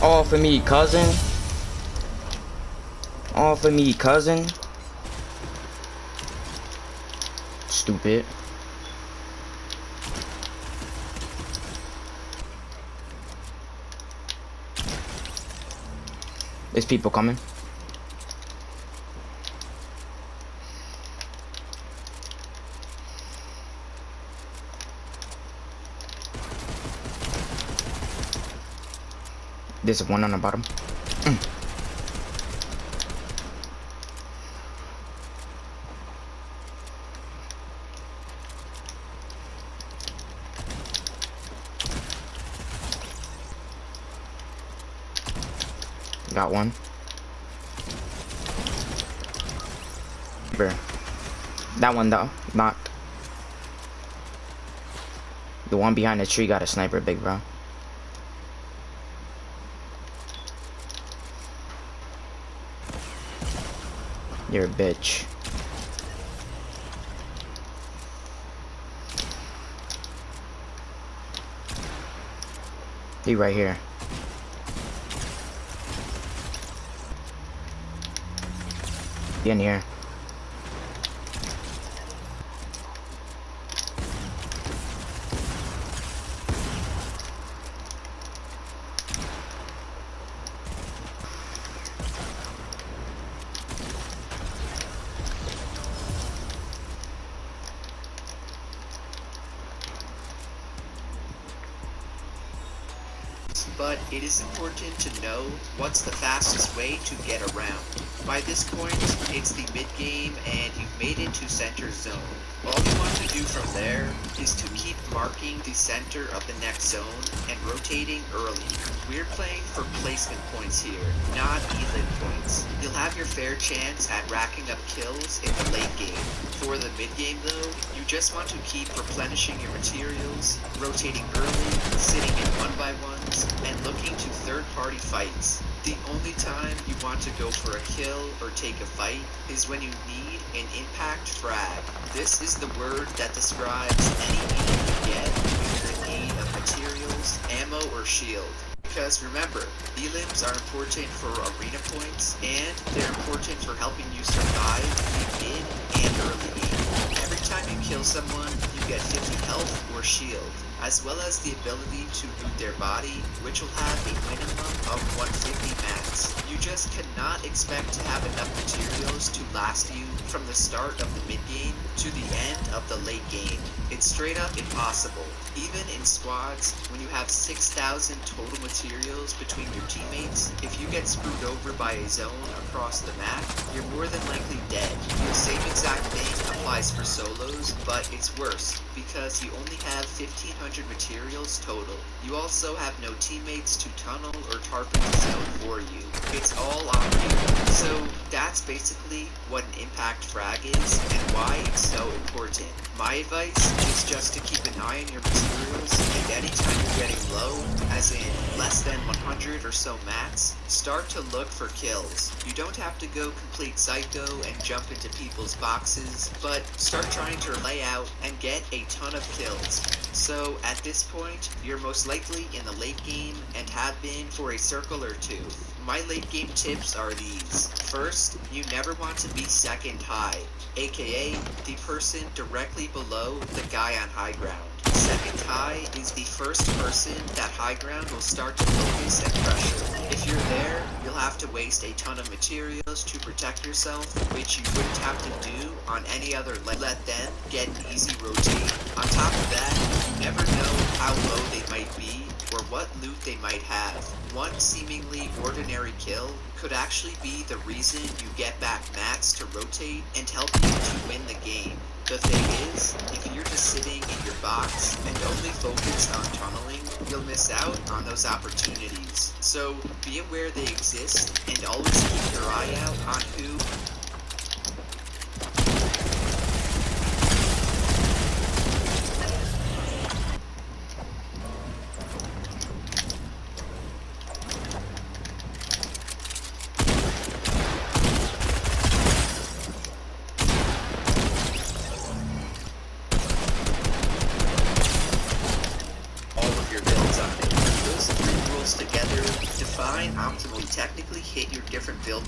All for me, cousin. All for me, cousin. Stupid. There's people coming. There's one on the bottom. Got one. That one though, knocked. The one behind the tree got a sniper, big bro. You're a bitch. He right here. He in here. But it is important to know what's the fastest way to get around. By this point, it's the mid-game and you've made it to center zone. All you want to do from there is to keep marking the center of the next zone and rotating early. We're playing for placement points here, not elit points. You'll have your fair chance at racking up kills in the late game. For the mid-game though, you just want to keep replenishing your materials, rotating early, sitting in 1x1s, and looking to third-party fights. The only time you want to go for a kill or take a fight is when you need an impact frag. This is the word that describes any need you get when you're in need of materials, ammo, or shield. Because remember, elims are important for arena points, and they're important for helping you survive in mid and early game. Every time you kill someone, you get 50 health or shield, as well as the ability to loot their body, which will have a minimum of 150 mats. You just cannot expect to have enough materials to last you from the start of the mid-game to the end of the late game. It's straight up impossible. Even in squads, when you have 6,000 total materials between your teammates, if you get screwed over by a zone across the map, you're more than likely dead. The same exact thing applies for solos, but it's worse, because you only have 1,500 materials total. You also have no teammates to tunnel or target the zone for you. It's all on you. So that's basically what an impact frag is and why it's so important. My advice is just to keep an eye on your materials, and anytime you're getting low, as in less than 100 or so mats, start to look for kills. You don't have to go complete psycho and jump into people's boxes, but start trying to lay out and get a ton of kills. So at this point, you're most likely in the late game and have been for a circle or two. My late game tips are these. First, you never want to be second high, aka the person directly below the guy on high ground. Second high is the first person that high ground will start to focus and pressure. If you're there, you'll have to waste a ton of materials to protect yourself, which you wouldn't have to do on any other let them get an easy rotate. On top of that, you never know how low they might be or what loot they might have. One seemingly ordinary kill could actually be the reason you get back mats to rotate and help you to win the game. The thing is, if you're just sitting in your box and only focused on tunneling, you'll miss out on those opportunities. So be aware they exist and always keep your eye out on who together define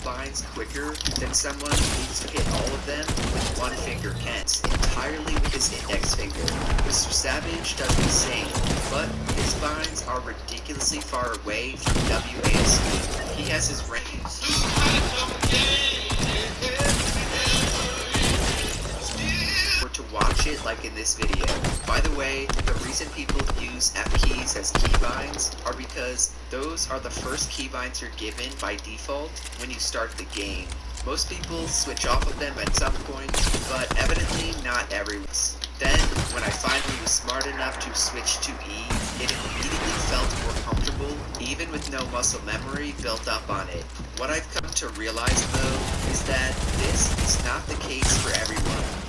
binds quicker than someone who needs to hit all of them with one finger can, entirely with his index finger. Mr. Savage does the same, but his binds are ridiculously far away from WASD. He has his range. To watch it like in this video. By the way, the reason people use F keys as keybinds are because those are the first keybinds you're given by default when you start the game. Most people switch off of them at some point, but evidently not everyone. Then, when I finally was smart enough to switch to E, it immediately felt more comfortable, even with no muscle memory built up on it. What I've come to realize though, is that this is not the case for everyone.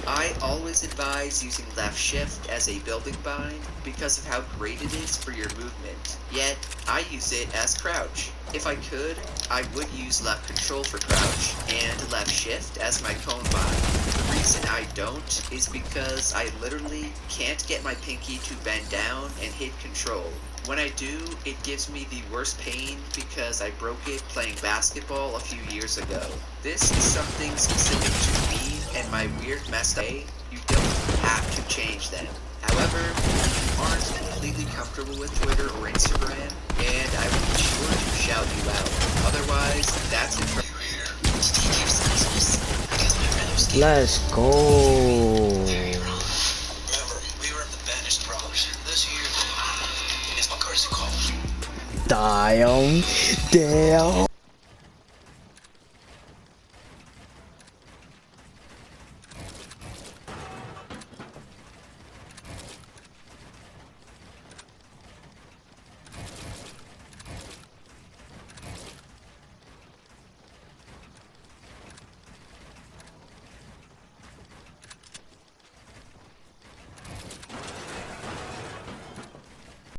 I always advise using left shift as a building bind because of how great it is for your movement, yet I use it as crouch. If I could, I would use left control for crouch and left shift as my cone bind. The reason I don't is because I literally can't get my pinky to bend down and hit control. When I do, it gives me the worst pain because I broke it playing basketball a few years ago. This is something specific to me and my weird messed up. You don't have to change them. However, if you aren't completely comfortable with Twitter or Instagram, and I will be sure to shout you out. Otherwise, that's it for Let's go. Remember, we were in the banished Bronx. This here is my courtesy call. Damn.